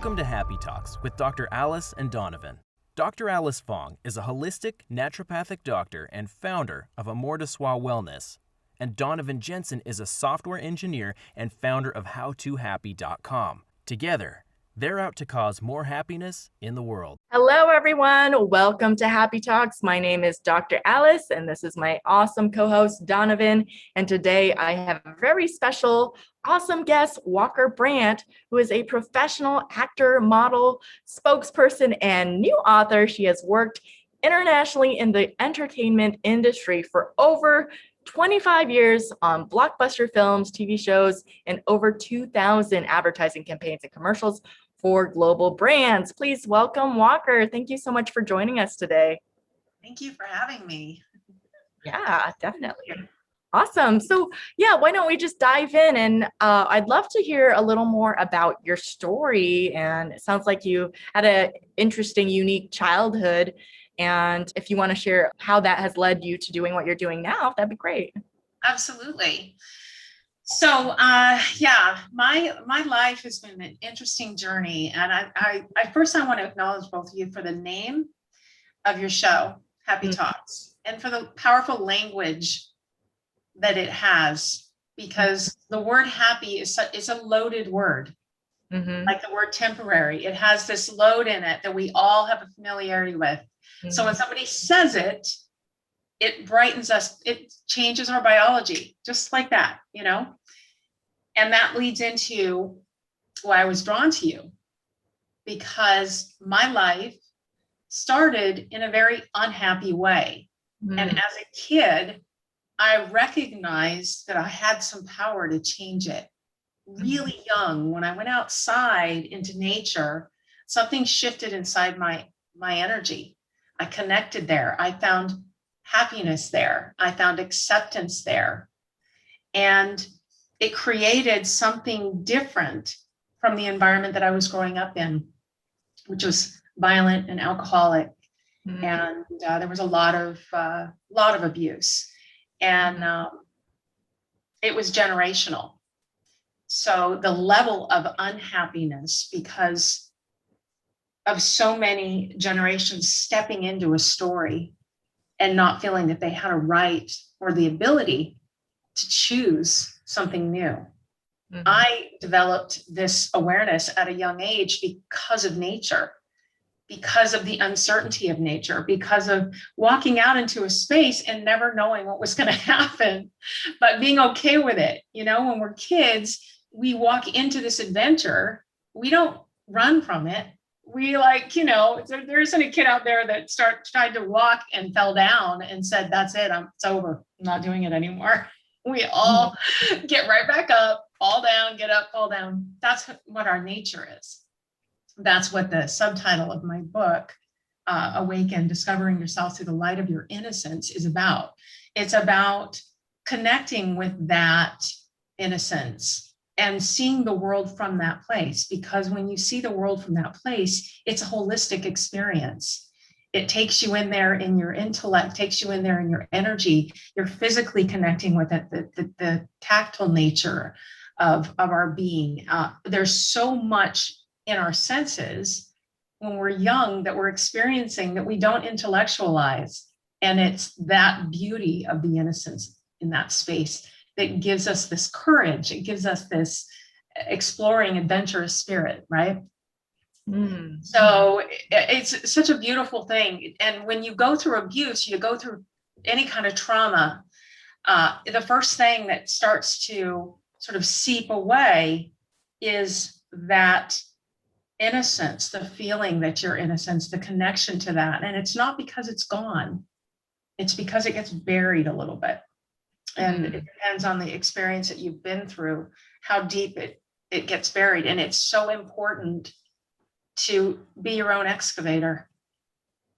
Welcome to Happy Talks with Dr. Alice and Donovan. Dr. Alice Fong is a holistic naturopathic doctor and founder of Amour de Soi Wellness. And Donovan Jensen is a software engineer and founder of HowToHappy.com. Together, they're out to cause more happiness in the world. Hello, everyone. Welcome to Happy Talks. My name is Dr. Alice, and this is my awesome co-host, Donovan. And today I have a very special, awesome guest, Walker Brandt, who is a professional actor, model, spokesperson, and new author. She has worked internationally in the entertainment industry for over 25 years on blockbuster films, TV shows, and over 2,000 advertising campaigns and commercials for global brands. Please welcome Walker. Thank you so much for joining us today. Thank you for having me. Yeah, definitely. Awesome. So why don't we just dive in? And I'd love to hear a little more about your story. And it sounds like you had an interesting, unique childhood. And if you want to share how that has led you to doing what you're doing now, that'd be great. Absolutely. So, my life has been an interesting journey. And I first want to acknowledge both of you for the name of your show, Happy Talks, and for the powerful language that it has, because the word happy is a loaded word, like the word temporary. It has this load in it that we all have a familiarity with. So when somebody says it, it brightens us, it changes our biology, just like that, you know? And that leads into why I was drawn to you, because my life started in a very unhappy way. And as a kid, I recognized that I had some power to change it. Really young, when I went outside into nature, something shifted inside my energy. I connected there. I found happiness there. I found acceptance there. And it created something different from the environment that I was growing up in, which was violent and alcoholic. And there was a lot of abuse. And it was generational. So the level of unhappiness, because of so many generations stepping into a story and not feeling that they had a right or the ability to choose something new. I developed this awareness at a young age because of nature, because of the uncertainty of nature, because of walking out into a space and never knowing what was going to happen, but being okay with it. You know, when we're kids, we walk into this adventure, we don't run from it. We there isn't a kid out there that tried to walk and fell down and said, that's it, it's over, I'm not doing it anymore. We all get right back up, fall down, get up, fall down. That's what our nature is. That's what the subtitle of my book, Awaken, Discovering Yourself Through the Light of Your Innocence, is about. It's about connecting with that innocence and seeing the world from that place, because when you see the world from that place, it's a holistic experience. It takes you in there in your intellect, takes you in there in your energy. You're physically connecting with it, the tactile nature of our being. There's so much in our senses when we're young that we're experiencing that we don't intellectualize. And it's that beauty of the innocence in that space that gives us this courage. It gives us this exploring, adventurous spirit, right? So it's such a beautiful thing. And when you go through abuse, you go through any kind of trauma, the first thing that starts to sort of seep away is that innocence, the feeling that you're innocent, the connection to that. And it's not because it's gone. It's because it gets buried a little bit. And it depends on the experience that you've been through, how deep it gets buried. And it's so important to be your own excavator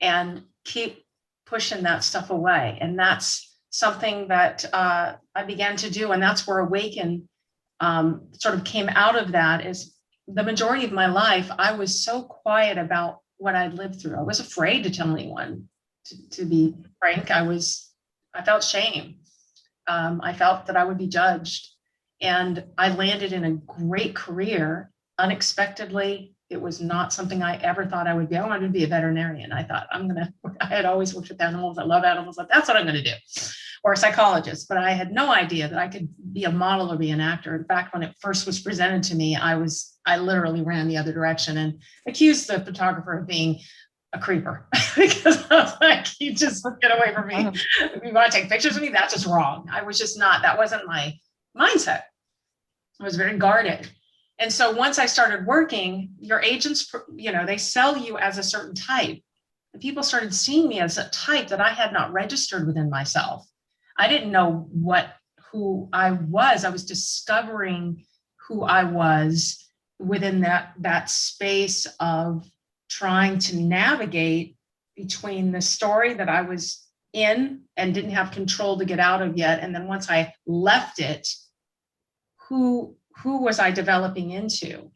and keep pushing that stuff away. And that's something that I began to do. And that's where Awaken sort of came out of. That is, the majority of my life, I was so quiet about what I'd lived through. I was afraid to tell anyone, to be frank. I felt shame. I felt that I would be judged. And I landed in a great career unexpectedly. It was not something I ever thought I would be. I wanted to be a veterinarian. I thought I had always worked with animals. I love animals. That's what I'm going to do, or a psychologist. But I had no idea that I could be a model or be an actor. In fact, when it first was presented to me, I literally ran the other direction and accused the photographer of being a creeper because I was like, you just get away from me. If you want to take pictures of me, that's just wrong. I was just not, that wasn't my mindset. I was very guarded. And so once I started working, your agents, they sell you as a certain type. And people started seeing me as a type that I had not registered within myself. I didn't know who I was. I was discovering who I was within that space of trying to navigate between the story that I was in and didn't have control to get out of yet. And then once I left it, who was I developing into?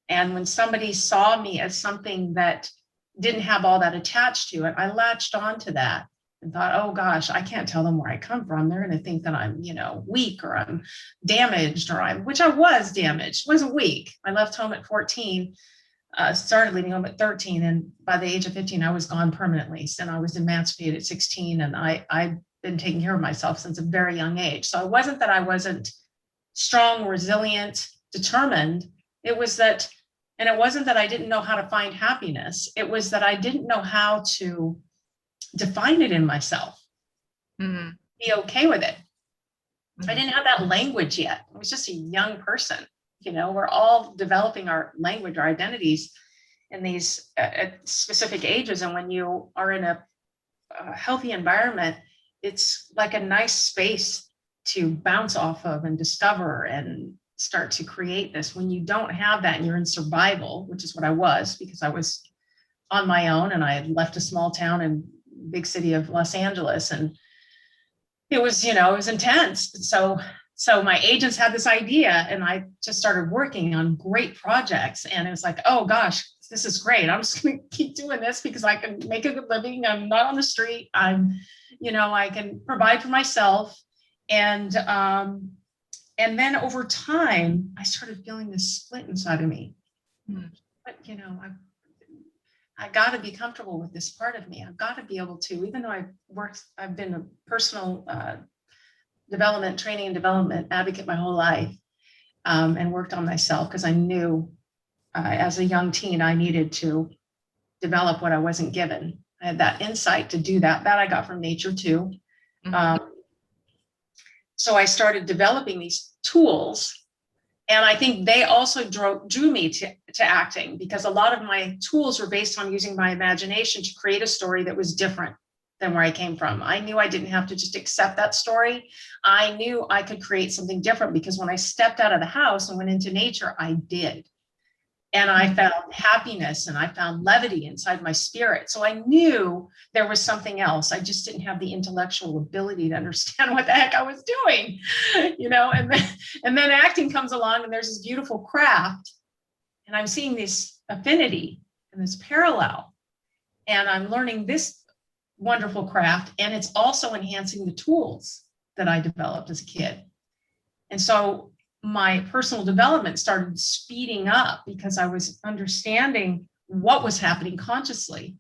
And when somebody saw me as something that didn't have all that attached to it, I latched onto that and thought, oh gosh, I can't tell them where I come from. They're going to think that I'm, weak, or I'm damaged, which I was damaged. Wasn't weak. I left home at 14, started leaving home at 13. And by the age of 15, I was gone permanently. And I was emancipated at 16. And I've been taking care of myself since a very young age. So it wasn't that I wasn't strong, resilient, determined. It was that, and it wasn't that I didn't know how to find happiness. It was that I didn't know how to define it in myself, be okay with it. I didn't have that language yet. I was just a young person. We're all developing our language, our identities in these at specific ages. And when you are in a healthy environment, it's like a nice space to bounce off of and discover and start to create this. When you don't have that and you're in survival, which is what I was, because I was on my own and I had left a small town and big city of Los Angeles, and it was, it was intense. So my agents had this idea, and I just started working on great projects, and it was like, oh gosh, this is great. I'm just going to keep doing this because I can make a good living. I'm not on the street. I can provide for myself. And then over time, I started feeling this split inside of me. But, I got to be comfortable with this part of me. I've got to be able to, even though I've been a personal training and development advocate my whole life, and worked on myself because I knew as a young teen, I needed to develop what I wasn't given. I had that insight to do that. That I got from nature too. So I started developing these tools, and I think they also drew me to acting, because a lot of my tools were based on using my imagination to create a story that was different than where I came from. I knew I didn't have to just accept that story. I knew I could create something different, because when I stepped out of the house and went into nature, I did. And I found happiness and I found levity inside my spirit. So I knew there was something else. I just didn't have the intellectual ability to understand what the heck I was doing, and then acting comes along, and there's this beautiful craft, and I'm seeing this affinity and this parallel, and I'm learning this wonderful craft, and it's also enhancing the tools that I developed as a kid. And so my personal development started speeding up because I was understanding what was happening consciously.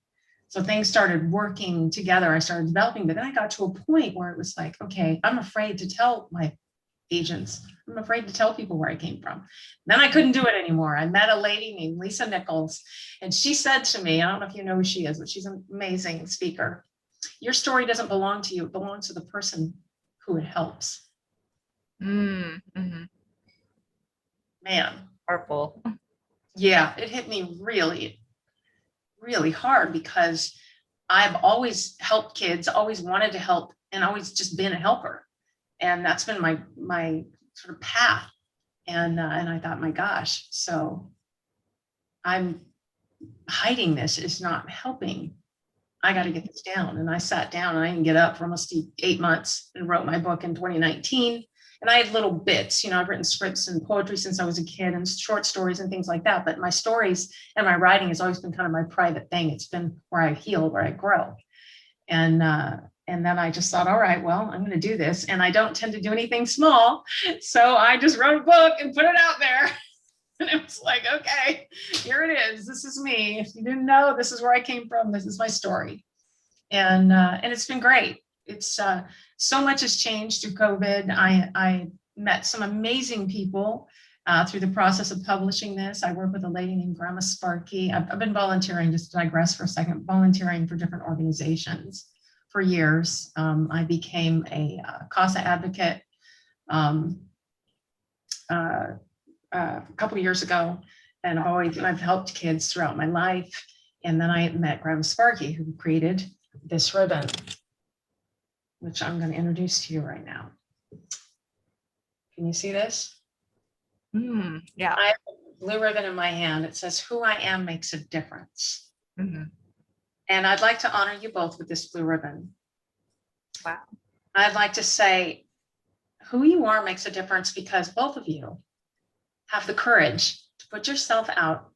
So things started working together. I started developing, but then I got to a point where it was like, okay, I'm afraid to tell my agents. I'm afraid to tell people where I came from. Then I couldn't do it anymore. I met a lady named Lisa Nichols, and she said to me, I don't know if you know who she is, but she's an amazing speaker. Your story doesn't belong to you. It belongs to the person who it helps. Man. Powerful. Yeah, it hit me really, really hard, because I've always helped kids, always wanted to help, and always just been a helper. And that's been my sort of path. And I thought, my gosh, so I'm hiding this is not helping. I got to get this down. And I sat down, and I didn't get up for almost 8 months, and wrote my book in 2019. And I had little bits, I've written scripts and poetry since I was a kid, and short stories and things like that. But my stories and my writing has always been kind of my private thing. It's been where I heal, where I grow. And then I just thought, all right, well, I'm going to do this. And I don't tend to do anything small. So I just wrote a book and put it out there. And it was like, okay, here it is. This is me. If you didn't know, this is where I came from. This is my story. And it's been great. It's so much has changed through COVID. I met some amazing people through the process of publishing this. I work with a lady named Grandma Sparky. I've been volunteering, just to digress for a second, volunteering for different organizations for years. I became a CASA advocate a couple of years ago, and I've helped kids throughout my life. And then I met Grandma Sparky, who created this ribbon, which I'm going to introduce to you right now. Can you see this? Yeah. I have a blue ribbon in my hand. It says, "Who I am makes a difference." Mm-hmm. And I'd like to honor you both with this blue ribbon. Wow. I'd like to say, who you are makes a difference because both of you have the courage to put yourself out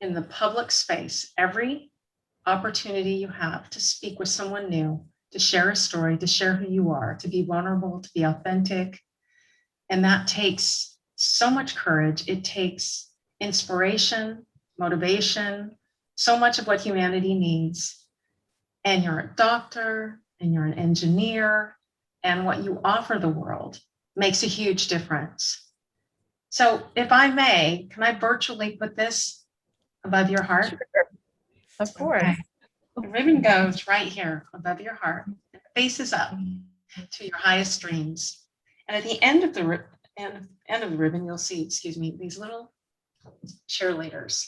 in the public space every opportunity you have to speak with someone new, to share a story, to share who you are, to be vulnerable, to be authentic. And that takes so much courage. It takes inspiration, motivation, so much of what humanity needs. And you're a doctor and you're an engineer, and what you offer the world makes a huge difference. So if I may, can I virtually put this above your heart? Sure. Of course. Okay. The ribbon goes right here above your heart. It faces up to your highest dreams. And at the end of the end of the ribbon, you'll see, these little cheerleaders.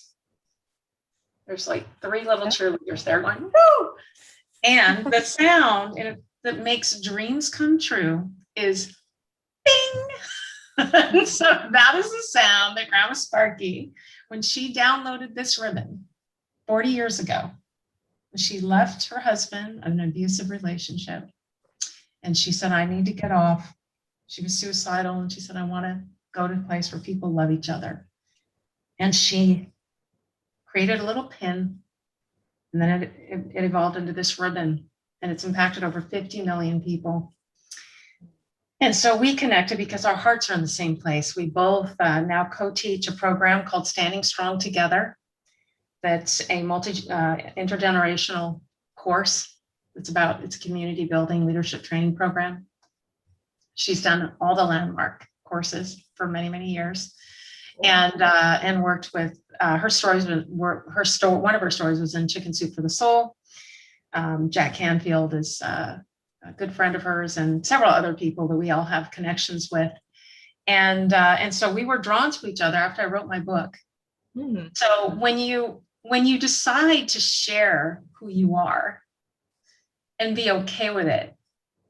There's like 3 little cheerleaders there going, woo! And the sound that makes dreams come true is bing. So that is the sound that Grandma Sparky, when she downloaded this ribbon 40 years ago, when she left her husband in an abusive relationship, and she said, I need to get off. She was suicidal, and she said, I want to go to a place where people love each other. And she created a little pin, and then it evolved into this ribbon, and it's impacted over 50 million people. And so we connected because our hearts are in the same place. We both now co-teach a program called Standing Strong Together. That's a intergenerational course. It's a community building leadership training program. She's done all the landmark courses for many, many years, and worked with her stories. One of her stories was in Chicken Soup for the Soul. Jack Canfield is a good friend of hers, and several other people that we all have connections with. And so we were drawn to each other after I wrote my book. Mm-hmm. So when you decide to share who you are and be okay with it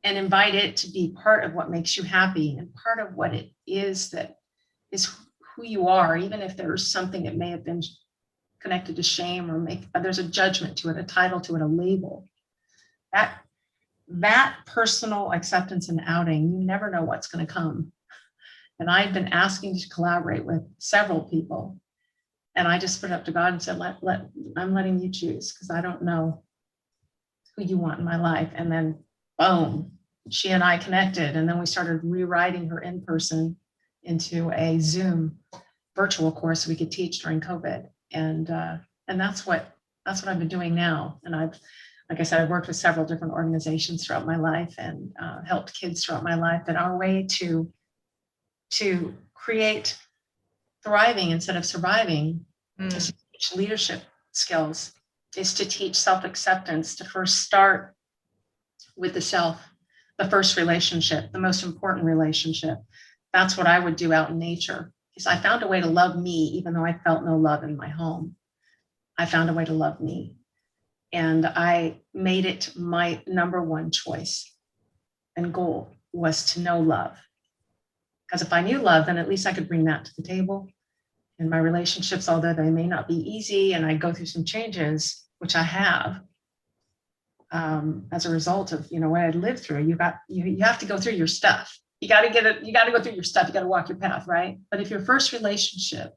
and invite it to be part of what makes you happy and part of what it is that is who you are, even if there's something that may have been connected to shame or there's a judgment to it, a title to it, a label, that personal acceptance and outing, you never know what's going to come. And I've been asking to collaborate with several people, and I just put it up to God and said, I'm letting you choose, because I don't know who you want in my life. And then boom, she and I connected, and then we started rewriting her in person into a Zoom virtual course we could teach during COVID. And that's what I've been doing now. And like I said, I've worked with several different organizations throughout my life and helped kids throughout my life. And our way to create thriving instead of surviving is to teach leadership skills, is to teach self-acceptance, to first start with the self, the first relationship, the most important relationship. That's what I would do out in nature. Is I found a way to love me, even though I felt no love in my home. I found a way to love me. And I made it my number one choice and goal was to know love. Because if I knew love, then at least I could bring that to the table. And my relationships, although they may not be easy, and I go through some changes, which I have, as a result of what I lived through. You have to go through your stuff. You got to go through your stuff. You got to walk your path, right? But if your first relationship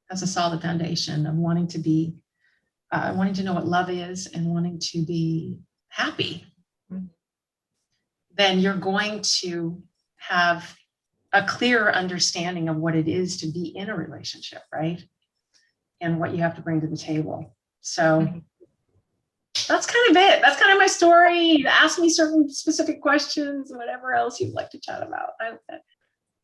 has a solid foundation of wanting to know what love is and wanting to be happy, then you're going to have a clearer understanding of what it is to be in a relationship, right? And what you have to bring to the table. So that's kind of it. That's kind of my story. Ask me certain specific questions, whatever else you'd like to chat about.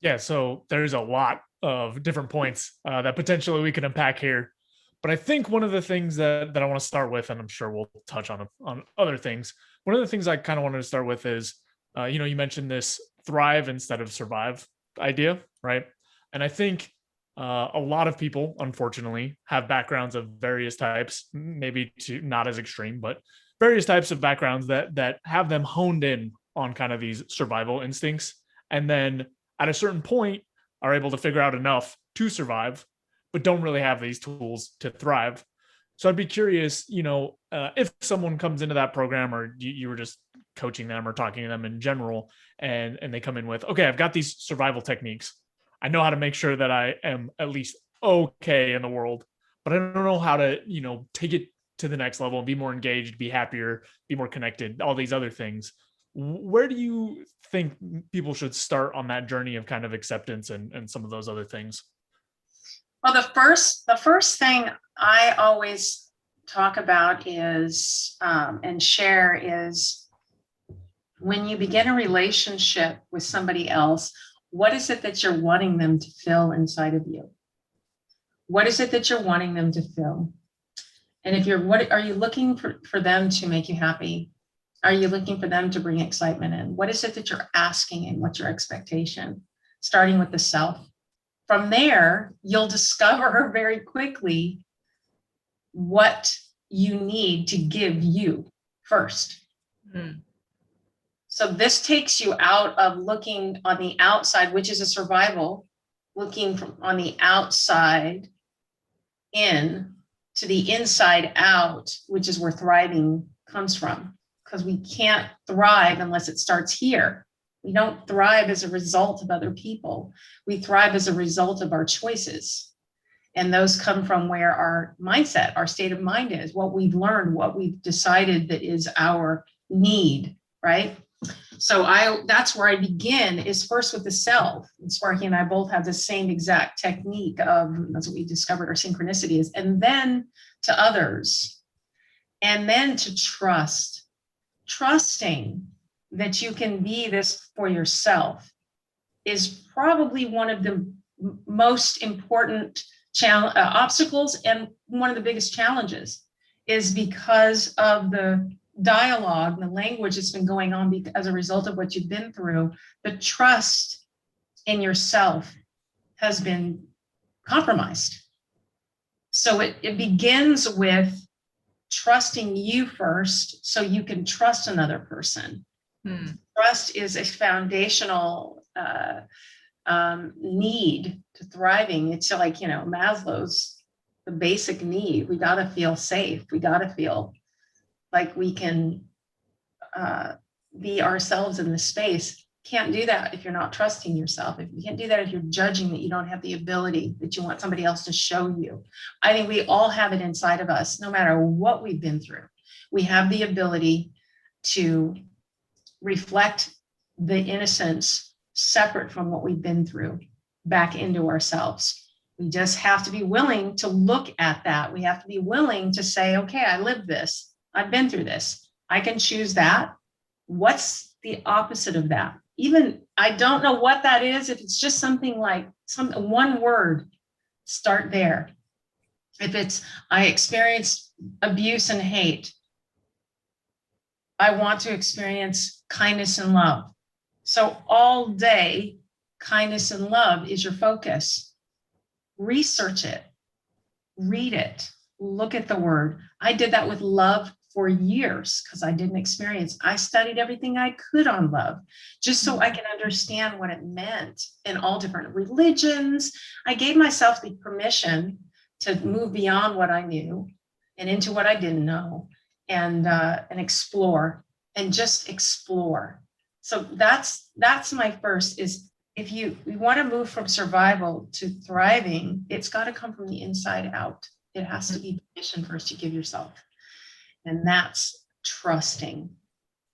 Yeah, so there's a lot of different points that potentially we can unpack here. But I think one of the things that I want to start with, and I'm sure we'll touch on other things. One of the things I kind of wanted to start with is, you mentioned this thrive instead of survive idea, right? And I think a lot of people, unfortunately, have backgrounds of various types, maybe not as extreme, but various types of backgrounds that have them honed in on kind of these survival instincts. And then at a certain point are able to figure out enough to survive, but don't really have these tools to thrive. So I'd be curious, if someone comes into that program, or you were just coaching them or talking to them in general, and they come in with, okay, I've got these survival techniques. I know how to make sure that I am at least okay in the world, but I don't know how to, take it to the next level and be more engaged, be happier, be more connected, all these other things. Where do you think people should start on that journey of kind of acceptance and some of those other things? Well, the first thing I always talk about is and share is, when you begin a relationship with somebody else, what is it that you're wanting them to feel inside of you? What is it that you're wanting them to feel? And what are you looking for them to make you happy? Are you looking for them to bring excitement in? What is it that you're asking, and what's your expectation? Starting with the self. From there, you'll discover very quickly what you need to give you first. So this takes you out of looking on the outside, which is a survival, looking on the outside in to the inside out, which is where thriving comes from. Because we can't thrive unless it starts here. We don't thrive as a result of other people. We thrive as a result of our choices. And those come from where our mindset, our state of mind is, what we've learned, what we've decided that is our need, right? So that's where I begin, is first with the self. And Sparky and I both have the same exact technique of, that's what we discovered our synchronicity is, and then to others, and then to trusting that you can be this for yourself is probably one of the most important obstacles, and one of the biggest challenges is because of the dialogue, the language that's been going on as a result of what you've been through. The trust in yourself has been compromised. So it begins with trusting you first so you can trust another person. Trust is a foundational need to thriving. It's like, Maslow's, the basic need. We got to feel safe. We got to feel like we can be ourselves in this space. Can't do that if you're not trusting yourself. If you can't do that if you're judging that you don't have the ability, that you want somebody else to show you. I think we all have it inside of us, no matter what we've been through. We have the ability to reflect the innocence separate from what we've been through back into ourselves. We just have to be willing to look at that. We have to be willing to say, okay, I lived this. I've been through this. I can choose that. What's the opposite of that? Even I don't know what that is. If it's just something like one word, start there. If it's, I experienced abuse and hate, I want to experience kindness and love. So all day, kindness and love is your focus. Research it, read it, look at the word. I did that with love for years because I didn't experience. I studied everything I could on love just so I could understand what it meant in all different religions. I gave myself the permission to move beyond what I knew and into what I didn't know, and explore, and just explore. So that's my first is, if you want to move from survival to thriving, it's got to come from the inside out. It has to be permission first you give yourself. And that's trusting.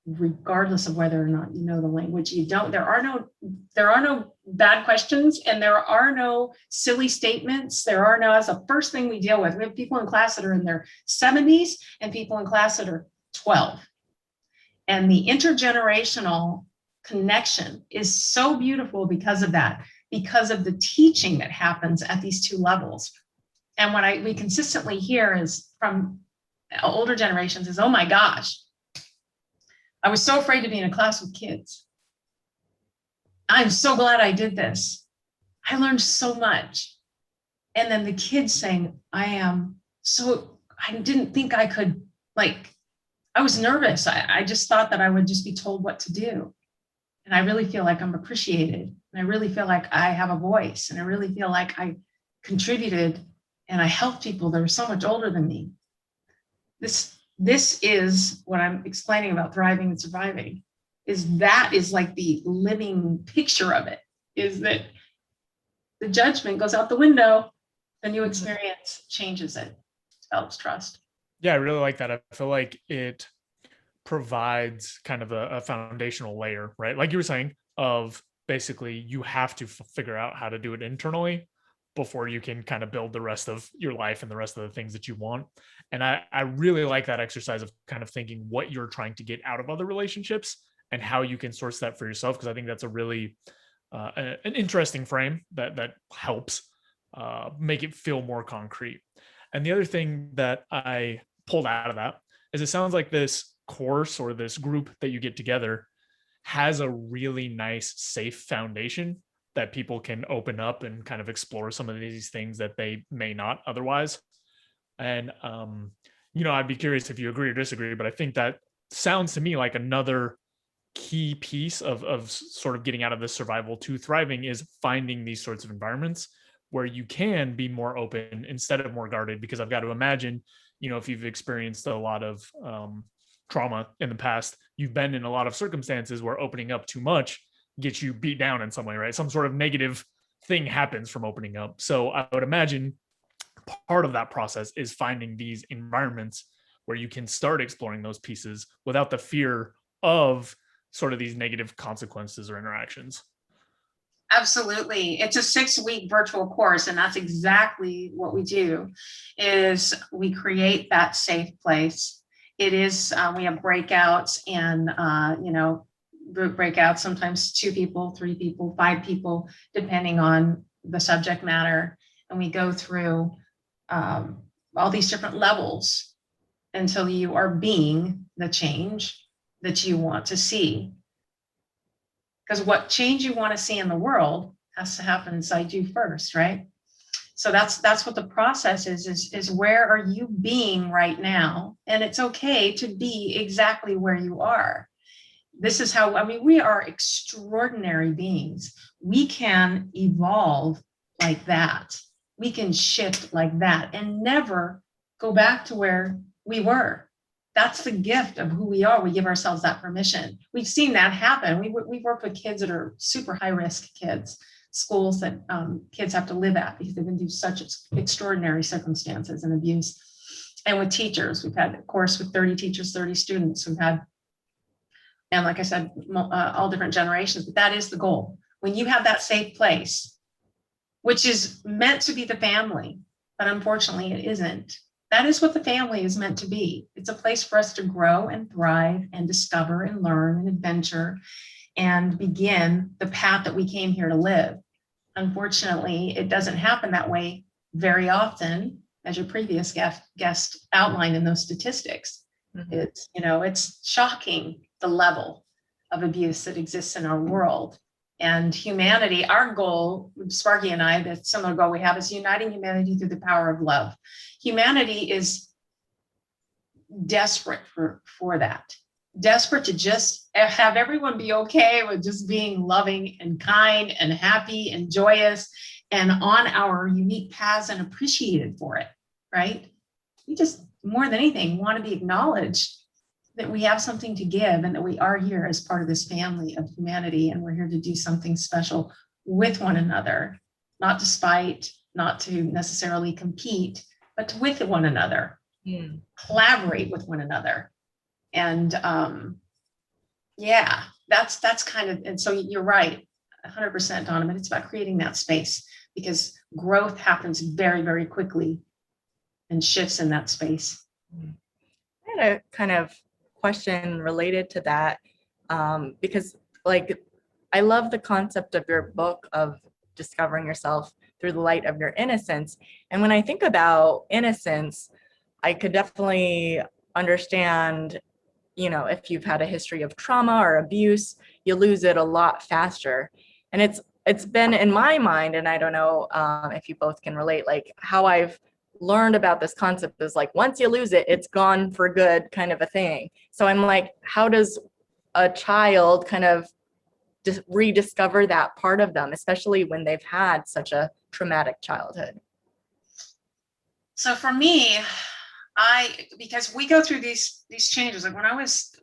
regardless of whether or not you know the language. You don't, there are no bad questions, and there are no silly statements. There are no, that's the first thing we deal with. We have people in class that are in their 70s and people in class that are 12. And the intergenerational connection is so beautiful because of that, because of the teaching that happens at these two levels. And what we consistently hear is from older generations is, oh my gosh, I was so afraid to be in a class with kids. I'm so glad I did this. I learned so much. And then the kids saying, I didn't think I could, I was nervous. I just thought that I would just be told what to do. And I really feel like I'm appreciated. And I really feel like I have a voice. And I really feel like I contributed and I helped people that were so much older than me. This is what I'm explaining about thriving and surviving, is like the living picture of it, is that the judgment goes out the window, the new experience changes it, develops trust. Yeah, I really like that. I feel like it provides kind of a foundational layer, right? Like you were saying, of basically you have to figure out how to do it internally before you can kind of build the rest of your life and the rest of the things that you want. And I really like that exercise of kind of thinking what you're trying to get out of other relationships and how you can source that for yourself, because I think that's a really an interesting frame that helps make it feel more concrete. And the other thing that I pulled out of that is it sounds like this course or this group that you get together has a really nice, safe foundation that people can open up and kind of explore some of these things that they may not otherwise. And, I'd be curious if you agree or disagree, but I think that sounds to me like another key piece of sort of getting out of this survival to thriving is finding these sorts of environments where you can be more open instead of more guarded. Because I've got to imagine, if you've experienced a lot of trauma in the past, you've been in a lot of circumstances where opening up too much gets you beat down in some way, right? Some sort of negative thing happens from opening up. So I would imagine part of that process is finding these environments where you can start exploring those pieces without the fear of sort of these negative consequences or interactions. Absolutely. It's a 6-week virtual course, and that's exactly what we do, is we create that safe place. It is, we have breakouts and, breakouts, sometimes 2 people, 3 people, 5 people, depending on the subject matter. And we go through all these different levels until you are being the change that you want to see. Because what change you want to see in the world has to happen inside you first, right? So that's what the process is where are you being right now? And it's okay to be exactly where you are. This is how, we are extraordinary beings. We can evolve like that. We can shift like that and never go back to where we were. That's the gift of who we are. We give ourselves that permission. We've seen that happen. We've worked with kids that are super high risk kids, schools that kids have to live at because they've been through such extraordinary circumstances and abuse. And with teachers, we've had a course with 30 teachers, 30 students. We've had, and like I said, all different generations, but that is the goal. When you have that safe place, which is meant to be the family, but unfortunately it isn't. That is what the family is meant to be. It's a place for us to grow and thrive and discover and learn and adventure and begin the path that we came here to live. Unfortunately, it doesn't happen that way very often, as your previous guest outlined in those statistics. Mm-hmm. It's shocking the level of abuse that exists in our world. And humanity, our goal, Sparky and I, the similar goal we have is uniting humanity through the power of love. Humanity is desperate for that. Desperate to just have everyone be okay with just being loving and kind and happy and joyous and on our unique paths and appreciated for it, right? We just, more than anything, want to be acknowledged that we have something to give and that we are here as part of this family of humanity, and we're here to do something special with one another, not to spite, not to necessarily compete, but with one another, collaborate with one another. And yeah, that's kind of, and so you're right, 100%, Donovan. It's about creating that space because growth happens very, very quickly and shifts in that space. I had a kind of question related to that, because like I love the concept of your book of discovering yourself through the light of your innocence. And when I think about innocence, I could definitely understand, if you've had a history of trauma or abuse, you lose it a lot faster. And it's been in my mind, and I don't know if you both can relate, like how I've learned about this concept is like once you lose it, it's gone for good kind of a thing. So I'm like, how does a child kind of rediscover that part of them, especially when they've had such a traumatic childhood? So for me, because we go through these changes, like when I was,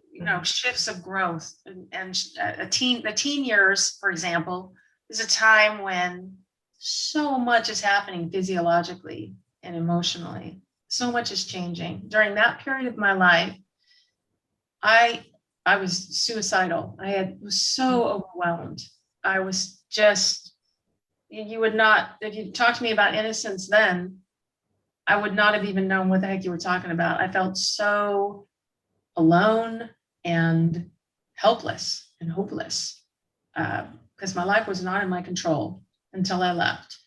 shifts of growth and the teen years, for example, is a time when so much is happening physiologically and emotionally. So much is changing. During that period of my life, I was suicidal. Was so overwhelmed. I was just, you would not, if you talked to me about innocence then, I would not have even known what the heck you were talking about. I felt so alone and helpless and hopeless because my life was not in my control until I left.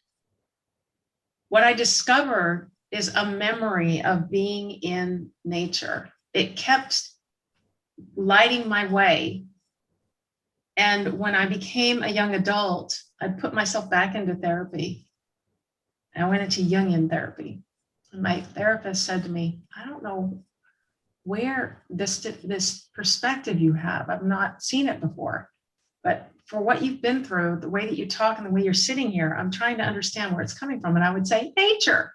What I discovered is a memory of being in nature. It kept lighting my way. And when I became a young adult, I put myself back into therapy. I went into Jungian therapy. And my therapist said to me, I don't know where this perspective you have. I've not seen it before. But for what you've been through, the way that you talk and the way you're sitting here, I'm trying to understand where it's coming from. And I would say, nature.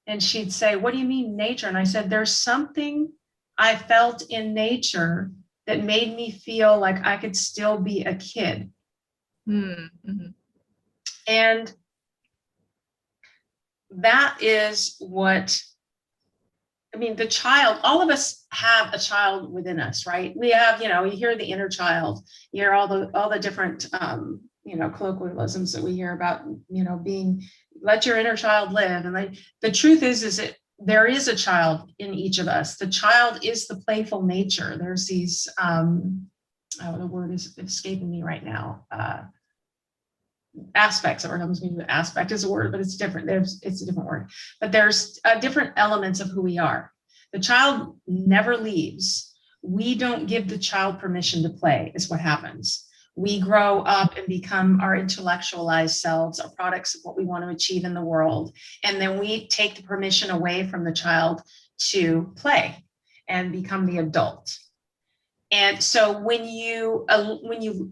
And she'd say, what do you mean nature? And I said, there's something I felt in nature that made me feel like I could still be a kid. Mm-hmm. And that is what, I mean, the child, all of us have a child within us, right? We have, you hear the inner child, you hear all the different, colloquialisms that we hear about, being, let your inner child live. And the truth is that there is a child in each of us. The child is the playful nature. There's these, the word is escaping me right now. Aspects, or comes me, aspect is a word, but it's different. It's a different word, but there's different elements of who we are. The child never leaves. We don't give the child permission to play, is what happens. We grow up and become our intellectualized selves, our products of what we want to achieve in the world. And then we take the permission away from the child to play and become the adult. And so when you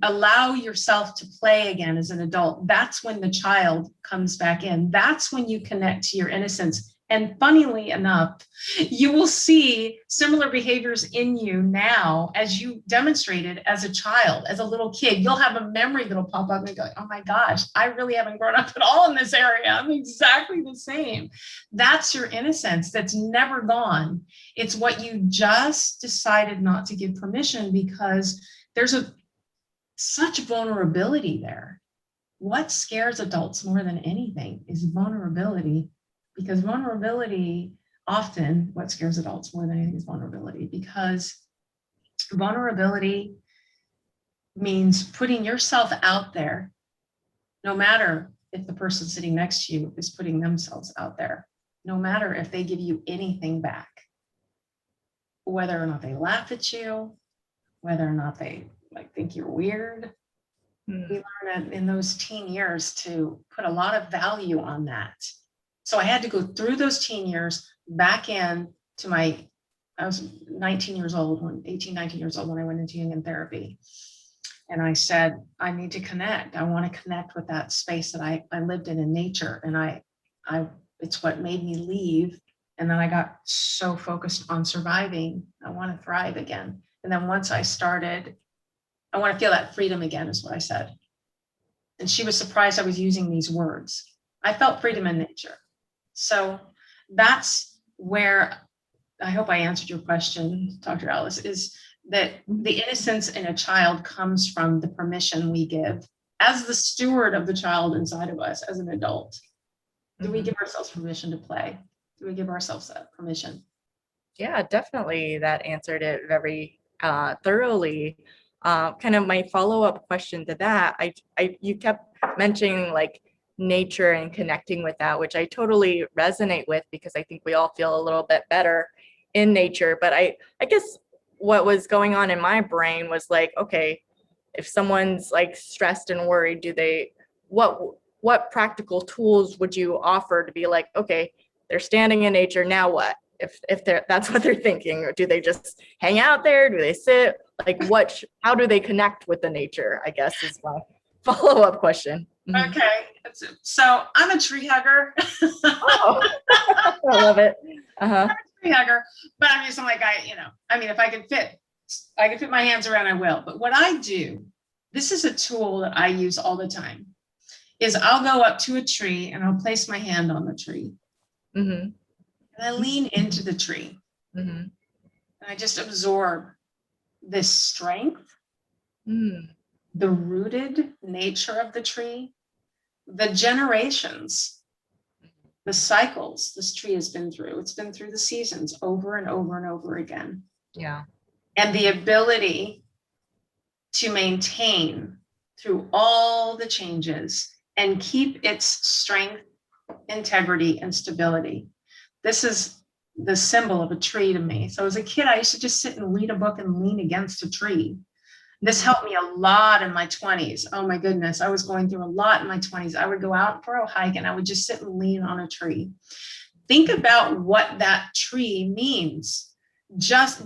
allow yourself to play again as an adult, that's when the child comes back in. That's when you connect to your innocence. And funnily enough, you will see similar behaviors in you now as you demonstrated as a child, as a little kid. You'll have a memory that'll pop up and go, oh my gosh, I really haven't grown up at all in this area. I'm exactly the same. That's your innocence that's never gone. It's what you just decided not to give permission because there's such vulnerability there. What scares adults more than anything is vulnerability. Because vulnerability, often what scares adults more than anything is vulnerability, because vulnerability means putting yourself out there, no matter if the person sitting next to you is putting themselves out there, no matter if they give you anything back, whether or not they laugh at you, whether or not they think you're weird. We learn in those teen years to put a lot of value on that. So I had to go through those teen years back in to I was 19 years old, 19 years old when I went into Jungian therapy. And I said, I need to connect. I want to connect with that space that I lived in nature. And it's what made me leave. And then I got so focused on surviving. I want to thrive again. And then once I started, I want to feel that freedom again, is what I said. And she was surprised I was using these words. I felt freedom in nature. So that's where, I hope I answered your question, Dr. Alice, is that the innocence in a child comes from the permission we give as the steward of the child inside of us as an adult. Do we give ourselves permission to play? Do we give ourselves that permission? Yeah, definitely. That answered it very thoroughly. Kind of my follow-up question to that, you kept mentioning like nature and connecting with that, which I totally resonate with because I think we all feel a little bit better in nature. But I guess what was going on in my brain was like, okay, if someone's like stressed and worried, what practical tools would you offer to be like, okay, they're standing in nature, now what? If that's what they're thinking, or do they just hang out there? Do they sit? Like how do they connect with the nature, I guess is my follow-up question. Okay, so I'm a tree hugger. Oh, I love it. I'm a tree hugger, but I'm just like, if I could fit my hands around, I will. But what I do, this is a tool that I use all the time, is I'll go up to a tree and I'll place my hand on the tree. And I lean into the tree. And I just absorb this strength, the rooted nature of the tree, the generations, the cycles this tree has been through. It's been through the seasons over and over and over again. Yeah. And the ability to maintain through all the changes and keep its strength, integrity, and stability. This is the symbol of a tree to me. So as a kid, I used to just sit and read a book and lean against a tree. This helped me a lot in my 20s. Oh my goodness, I was going through a lot in my 20s. I would go out for a hike and I would just sit and lean on a tree. Think about what that tree means. Just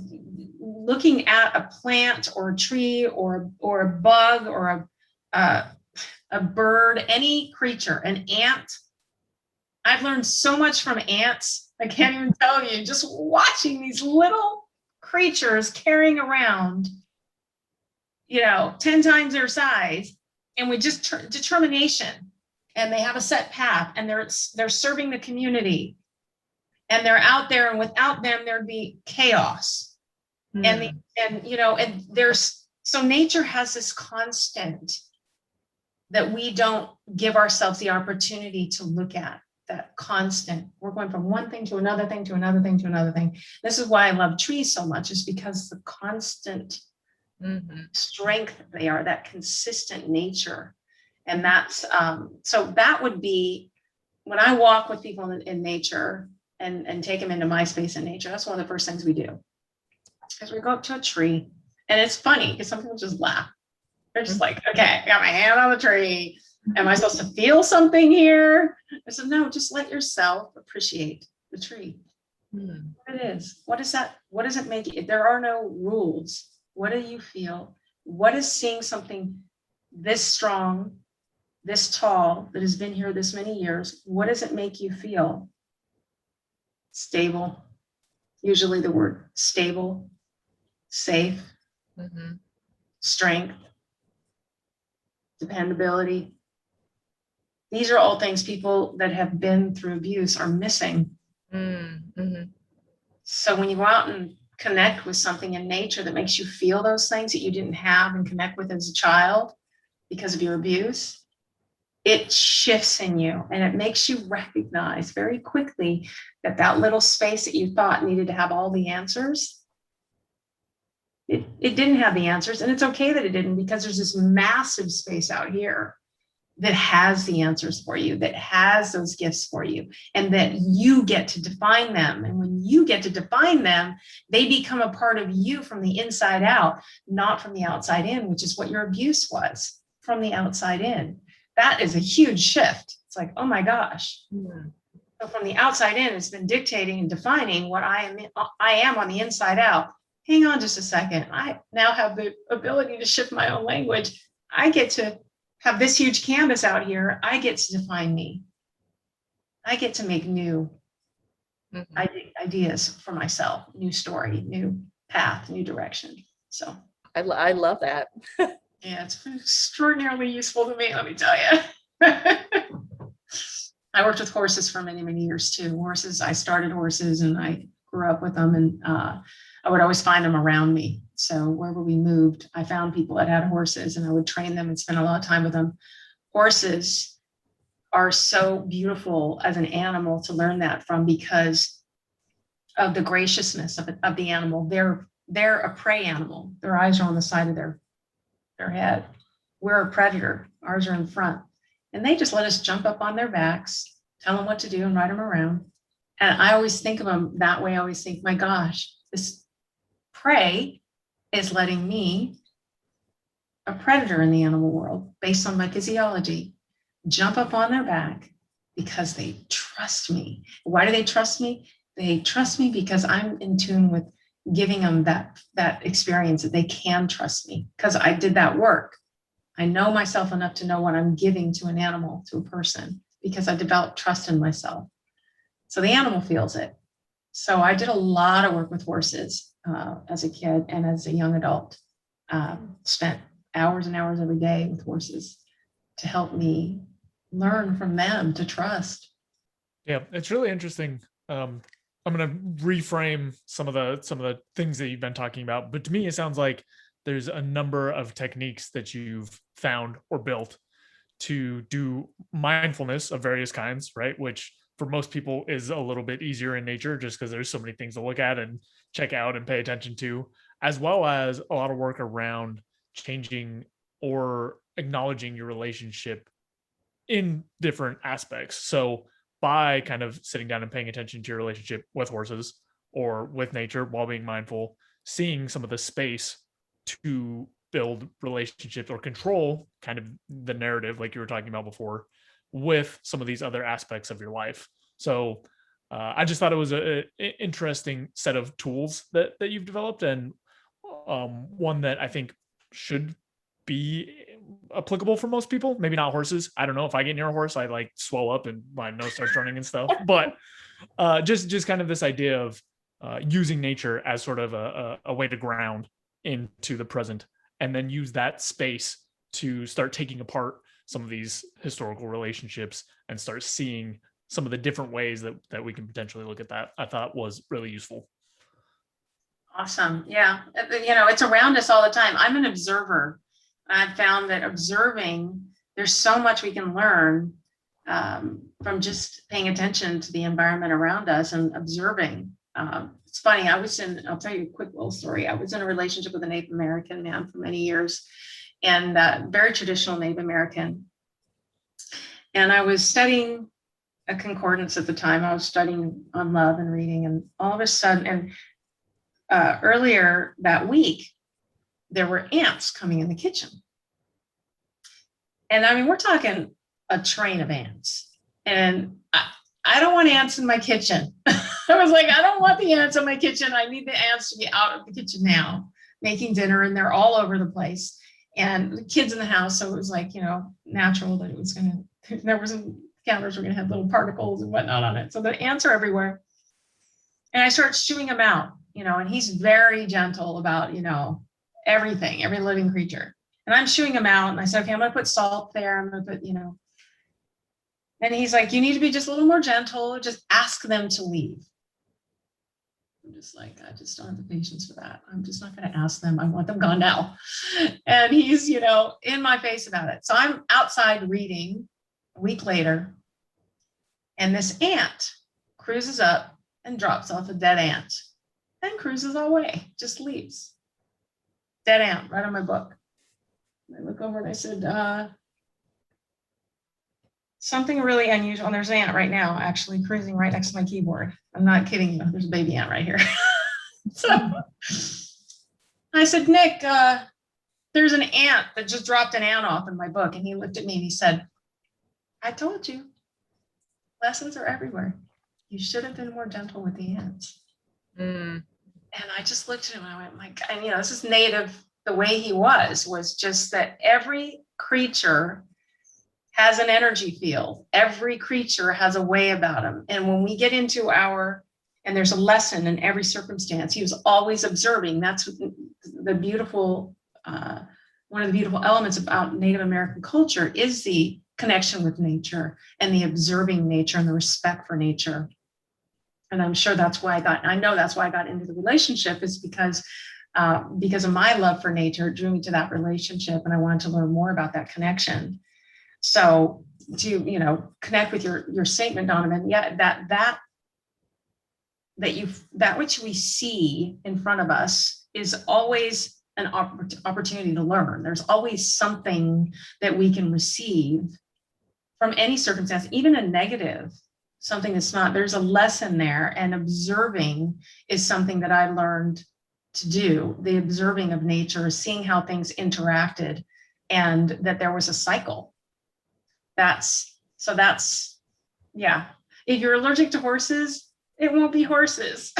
looking at a plant or a tree or a bug or a bird, any creature, an ant. I've learned so much from ants. I can't even tell you, just watching these little creatures carrying around, 10 times their size, and with just determination, and they have a set path, and they're serving the community, and they're out there, and without them, there'd be chaos. And so nature has this constant that we don't give ourselves the opportunity to look at. That constant, we're going from one thing to another thing to another thing to another thing. This is why I love trees so much, is because the constant strength they are, that consistent nature. And that's so that would be when I walk with people in nature and take them into my space in nature. That's one of the first things we do, is we go up to a tree. And it's funny because some people just laugh. They're just like, okay, I got my hand on the tree. Am I supposed to feel something here? I said, no, just let yourself appreciate the tree. What it is. What is that? What does it make you? There are no rules. What do you feel? What is seeing something this strong, this tall, that has been here this many years? What does it make you feel? Stable. Usually the word stable, safe, strength, dependability. These are all things people that have been through abuse are missing. So when you go out and connect with something in nature that makes you feel those things that you didn't have and connect with as a child because of your abuse, it shifts in you, and it makes you recognize very quickly that little space that you thought needed to have all the answers, it didn't have the answers. And it's okay that it didn't, because there's this massive space out here that has the answers for you, that has those gifts for you, and that you get to define them. And when you get to define them, they become a part of you from the inside out, not from the outside in, which is what your abuse was, from the outside in. That is a huge shift. It's like, oh my gosh. So from the outside in, it's been dictating and defining what I am on the inside out. Hang on just a second. I now have the ability to shift my own language. I get to have this huge canvas out here. I get to define me. I get to make new ideas for myself, new story, new path, new direction. So I love that. Yeah, it's been extraordinarily useful to me, let me tell you. I worked with horses for many, many years too. Horses, I started horses and I grew up with them, and I would always find them around me. So wherever we moved, I found people that had horses, and I would train them and spend a lot of time with them. Horses are so beautiful as an animal to learn that from, because of the graciousness of the animal. They're a prey animal. Their eyes are on the side of their head. We're a predator. Ours are in front. And they just let us jump up on their backs, tell them what to do, and ride them around. And I always think of them that way. I always think, my gosh, this prey is letting me, a predator in the animal world, based on my physiology, jump up on their back because they trust me. Why do they trust me? They trust me because I'm in tune with giving them that experience that they can trust me, because I did that work. I know myself enough to know what I'm giving to an animal, to a person, because I developed trust in myself. So the animal feels it. So I did a lot of work with horses as a kid and as a young adult. Spent hours and hours every day with horses to help me learn from them to trust. Yeah, it's really interesting. I'm going to reframe some of the things that you've been talking about, but to me, it sounds like there's a number of techniques that you've found or built to do mindfulness of various kinds, right? Which for most people is a little bit easier in nature, just because there's so many things to look at and check out and pay attention to, as well as a lot of work around changing or acknowledging your relationship in different aspects. So by kind of sitting down and paying attention to your relationship with horses or with nature while being mindful, seeing some of the space to build relationships or control kind of the narrative, like you were talking about before, with some of these other aspects of your life. So I just thought it was an interesting set of tools that you've developed, and one that I think should be applicable for most people. Maybe not horses. I don't know, if I get near a horse, I like swell up and my nose starts running and stuff. But just kind of this idea of using nature as sort of a way to ground into the present, and then use that space to start taking apart some of these historical relationships and start seeing some of the different ways that we can potentially look at that, I thought was really useful. Awesome. Yeah. It's around us all the time. I'm an observer. I've found that observing, there's so much we can learn from just paying attention to the environment around us and observing. It's funny. I'll tell you a quick little story. I was in a relationship with a Native American man for many years, and very traditional Native American. And I was studying a concordance at the time. I was studying on love and reading, and all of a sudden, earlier that week, there were ants coming in the kitchen. And I mean, we're talking a train of ants. And I don't want ants in my kitchen. I was like, I don't want the ants in my kitchen. I need the ants to be out of the kitchen now, making dinner, and they're all over the place. And the kids in the house, so it was like, natural that it was there was some counters were going to have little particles and whatnot on it. So the ants are everywhere. And I start shooing them out, and he's very gentle about, everything, every living creature. And I'm shooing him out, and I said, okay, I'm going to put salt there. I'm going to put, and he's like, you need to be just a little more gentle. Just ask them to leave. I'm just like, I just don't have the patience for that. I'm just not going to ask them. I want them gone now. And he's, in my face about it. So I'm outside reading a week later, and this ant cruises up and drops off a dead ant and cruises away, just leaves. Dead ant right on my book. And I look over and I said, something really unusual. And there's an ant right now, actually cruising right next to my keyboard. I'm not kidding you. There's a baby ant right here. So I said, Nick, there's an ant that just dropped an ant off in my book. And he looked at me and he said, I told you, lessons are everywhere. You should have been more gentle with the ants. And I just looked at him and I went, my God, and this is native. The way he was just that every creature has an energy field. Every creature has a way about him. And when we get into and there's a lesson in every circumstance, he was always observing. That's the beautiful, one of the beautiful elements about Native American culture is the connection with nature and the observing nature and the respect for nature. And I'm sure that's why I know that's why I got into the relationship, is because because of my love for nature, it drew me to that relationship, and I wanted to learn more about that connection. So to, connect with your statement, Donovan, yeah, that which we see in front of us is always an opportunity to learn. There's always something that we can receive from any circumstance, even a negative, something that's not, there's a lesson there. And observing is something that I learned to do, the observing of nature, seeing how things interacted, and that there was a cycle. Yeah. If you're allergic to horses, it won't be horses.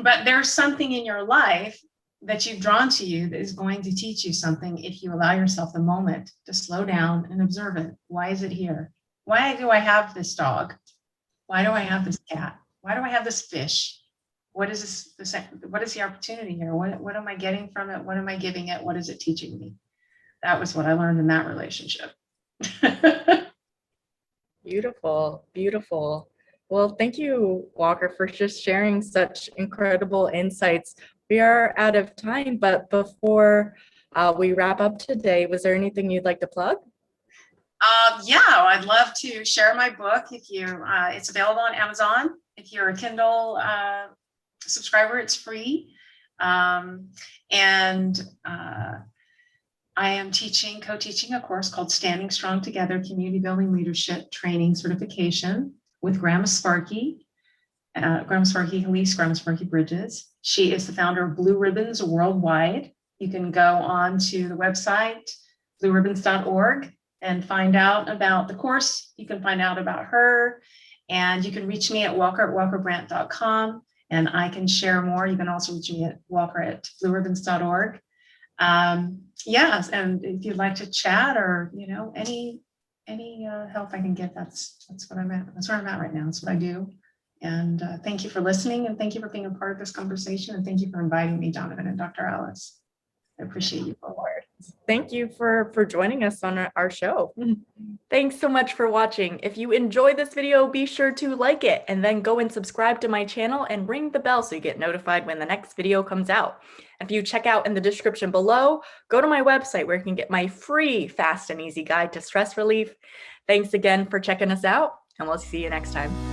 But there's something in your life that you've drawn to you that is going to teach you something if you allow yourself the moment to slow down and observe it. Why is it here? Why do I have this dog? Why do I have this cat? Why do I have this fish? What is this? What is the opportunity here? What am I getting from it? What am I giving it? What is it teaching me? That was what I learned in that relationship. Beautiful, beautiful. Well, thank you, Walker, for just sharing such incredible insights. We are out of time, but before we wrap up today, was there anything you'd like to plug? Yeah, I'd love to share my book. It's available on Amazon. If you're a Kindle subscriber, it's free. I am co-teaching a course called Standing Strong Together, Community Building Leadership Training Certification with Grandma Sparky, Elise Grandma Sparky Bridges. She is the founder of Blue Ribbons Worldwide. You can go on to the website, blueribbons.org, and find out about the course. You can find out about her, and you can reach me at walker@walkerbrandt.com, and I can share more. You can also reach me at walker@blueribbons.org. Yes, and if you'd like to chat or any help I can get, that's what I'm at. That's where I'm at right now. That's what I do. And thank you for listening, and thank you for being a part of this conversation, and thank you for inviting me, Donovan and Dr. Alice. I appreciate you both. Thank you for joining us on our show. Thanks so much for watching. If you enjoyed this video, be sure to like it, and then go and subscribe to my channel and ring the bell so you get notified when the next video comes out. If you check out in the description below, go to my website where you can get my free fast and easy guide to stress relief. Thanks again for checking us out, and we'll see you next time.